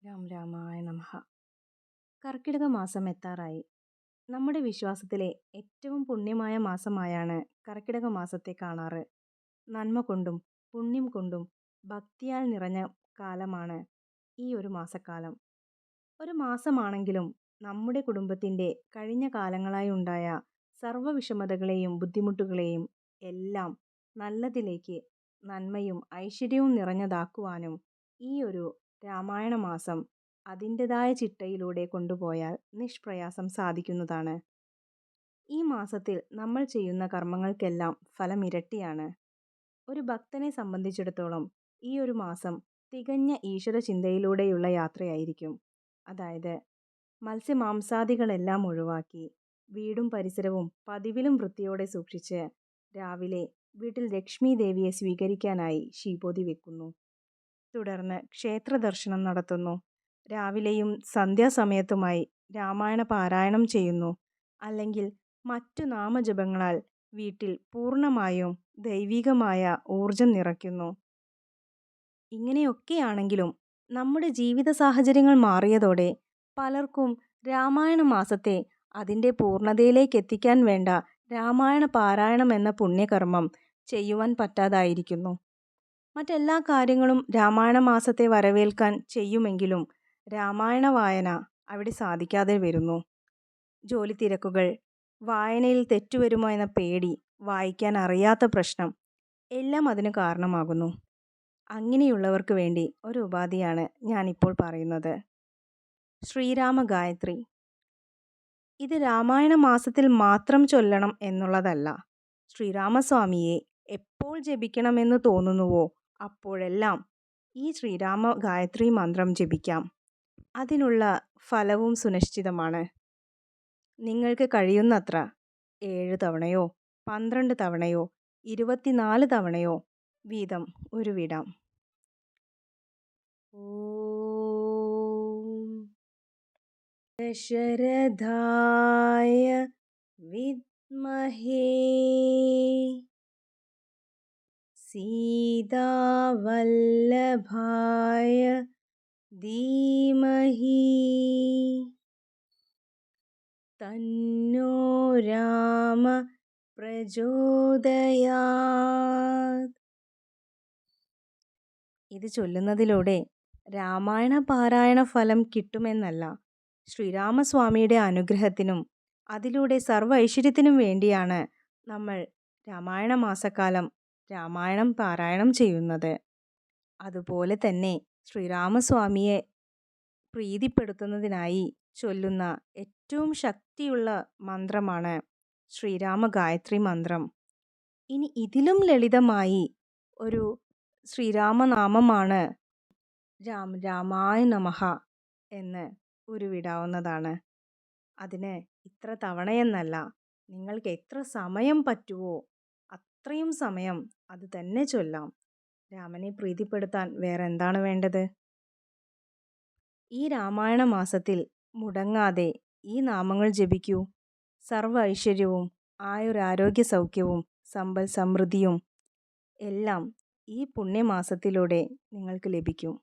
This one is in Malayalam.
രാം രാമായ നമഃ. കർക്കിടക മാസം എത്താറായി. നമ്മുടെ വിശ്വാസത്തിലെ ഏറ്റവും പുണ്യമായ മാസമായാണ് കർക്കിടക മാസത്തെ കാണാറ്. നന്മ കൊണ്ടും പുണ്യം കൊണ്ടും ഭക്തിയാൽ നിറഞ്ഞ കാലമാണ് ഈ ഒരു മാസക്കാലം. ഒരു മാസമാണെങ്കിലും നമ്മുടെ കുടുംബത്തിൻ്റെ കഴിഞ്ഞ കാലങ്ങളായി ഉണ്ടായ സർവ്വ വിഷമതകളെയും ബുദ്ധിമുട്ടുകളെയും എല്ലാം നല്ലതിലേക്ക്, നന്മയും ഐശ്വര്യവും നിറഞ്ഞതാക്കുവാനും ഈ ഒരു രാമായണ മാസം അതിൻ്റെതായ ചിട്ടയിലൂടെ കൊണ്ടുപോയാൽ നിഷ്പ്രയാസം സാധിക്കുന്നതാണ്. ഈ മാസത്തിൽ നമ്മൾ ചെയ്യുന്ന കർമ്മങ്ങൾക്കെല്ലാം ഫലം ഇരട്ടിയാണ്. ഒരു ഭക്തനെ സംബന്ധിച്ചിടത്തോളം ഈ ഒരു മാസം തികഞ്ഞ ഈശ്വര ചിന്തയിലൂടെയുള്ള യാത്രയായിരിക്കും. അതായത് മത്സ്യമാംസാദികളെല്ലാം ഒഴിവാക്കി വീടും പരിസരവും പതിവിലും വൃത്തിയോടെ സൂക്ഷിച്ച് രാവിലെ വീട്ടിൽ ലക്ഷ്മി ദേവിയെ സ്വീകരിക്കാനായി ശീപോതി വെക്കുന്നു. തുടർന്ന് ക്ഷേത്ര ദർശനം നടത്തുന്നു. രാവിലെയും സന്ധ്യാസമയത്തുമായി രാമായണ പാരായണം ചെയ്യുന്നു. അല്ലെങ്കിൽ മറ്റു നാമജപങ്ങളാൽ വീട്ടിൽ പൂർണ്ണമായും ദൈവികമായ ഊർജം നിറയ്ക്കുന്നു. ഇങ്ങനെയൊക്കെയാണെങ്കിലും നമ്മുടെ ജീവിത സാഹചര്യങ്ങൾ മാറിയതോടെ പലർക്കും രാമായണ മാസത്തെ അതിൻ്റെ പൂർണ്ണതയിലേക്ക് എത്തിക്കാൻ വേണ്ട രാമായണ പാരായണം എന്ന പുണ്യകർമ്മം ചെയ്യുവാൻ പറ്റാതായിരിക്കുന്നു. മറ്റെല്ലാ കാര്യങ്ങളും രാമായണ മാസത്തെ വരവേൽക്കാൻ ചെയ്യുമെങ്കിലും രാമായണ വായന അവിടെ സാധിക്കാതെ വരുന്നു. ജോലി തിരക്കുകൾ, വായനയിൽ തെറ്റുവരുമോ എന്ന പേടി, വായിക്കാൻ അറിയാത്ത പ്രശ്നം എല്ലാം അതിന് കാരണമാകുന്നു. അങ്ങനെയുള്ളവർക്ക് വേണ്ടി ഒരു ഉപാധിയാണ് ഞാനിപ്പോൾ പറയുന്നത്. ശ്രീരാമ ഗായത്രി. ഇത് രാമായണ മാസത്തിൽ മാത്രം ചൊല്ലണം എന്നുള്ളതല്ല. ശ്രീരാമസ്വാമിയെ എപ്പോൾ ജപിക്കണമെന്ന് തോന്നുന്നുവോ അപ്പോഴെല്ലാം ഈ ശ്രീരാമ ഗായത്രി മന്ത്രം ജപിക്കാം. അതിനുള്ള ഫലവും സുനിശ്ചിതമാണ്. നിങ്ങൾക്ക് കഴിയുന്നത്ര 7 തവണയോ 12 തവണയോ 24 തവണയോ വീതം ഉരുവിടാം. ഓം ദശരഥായ വിദ്മഹേ സീതാവല്ലഭായ ധീമഹി തന്നോ രാമ പ്രചോദയാത്. ഇത് ചൊല്ലുന്നതിലൂടെ രാമായണ പാരായണ ഫലം കിട്ടുമെന്നല്ല, ശ്രീരാമസ്വാമിയുടെ അനുഗ്രഹത്തിനും അതിലൂടെ സർവ്വ ഐശ്വര്യത്തിനും വേണ്ടിയാണ് നമ്മൾ രാമായണ മാസക്കാലം രാമായണം പാരായണം ചെയ്യുന്നത്. അതുപോലെ തന്നെ ശ്രീരാമസ്വാമിയെ പ്രീതിപ്പെടുത്തുന്നതിനായി ചൊല്ലുന്ന ഏറ്റവും ശക്തിയുള്ള മന്ത്രമാണ് ശ്രീരാമ ഗായത്രി മന്ത്രം. ഇനി ഇതിലും ലളിതമായി ഒരു ശ്രീരാമനാമമാണ് രാം രാമായ നമഃ എന്ന് ഉരുവിടാവുന്നതാണ്. അതിന് ഇത്ര തവണയെന്നല്ല, നിങ്ങൾക്ക് എത്ര സമയം പറ്റുമോ അത്രയും സമയം അത് തന്നെ ചൊല്ലാം. രാമനെ പ്രീതിപ്പെടുത്താൻ വേറെ എന്താണ് വേണ്ടത്? ഈ രാമായണ മാസത്തിൽ മുടങ്ങാതെ ഈ നാമങ്ങൾ ജപിക്കൂ. സർവ്വ ഐശ്വര്യവും ആയുരാരോഗ്യ സൗഖ്യവും സമ്പൽ സമൃദ്ധിയും എല്ലാം ഈ പുണ്യമാസത്തിലൂടെ നിങ്ങൾക്ക് ലഭിക്കും.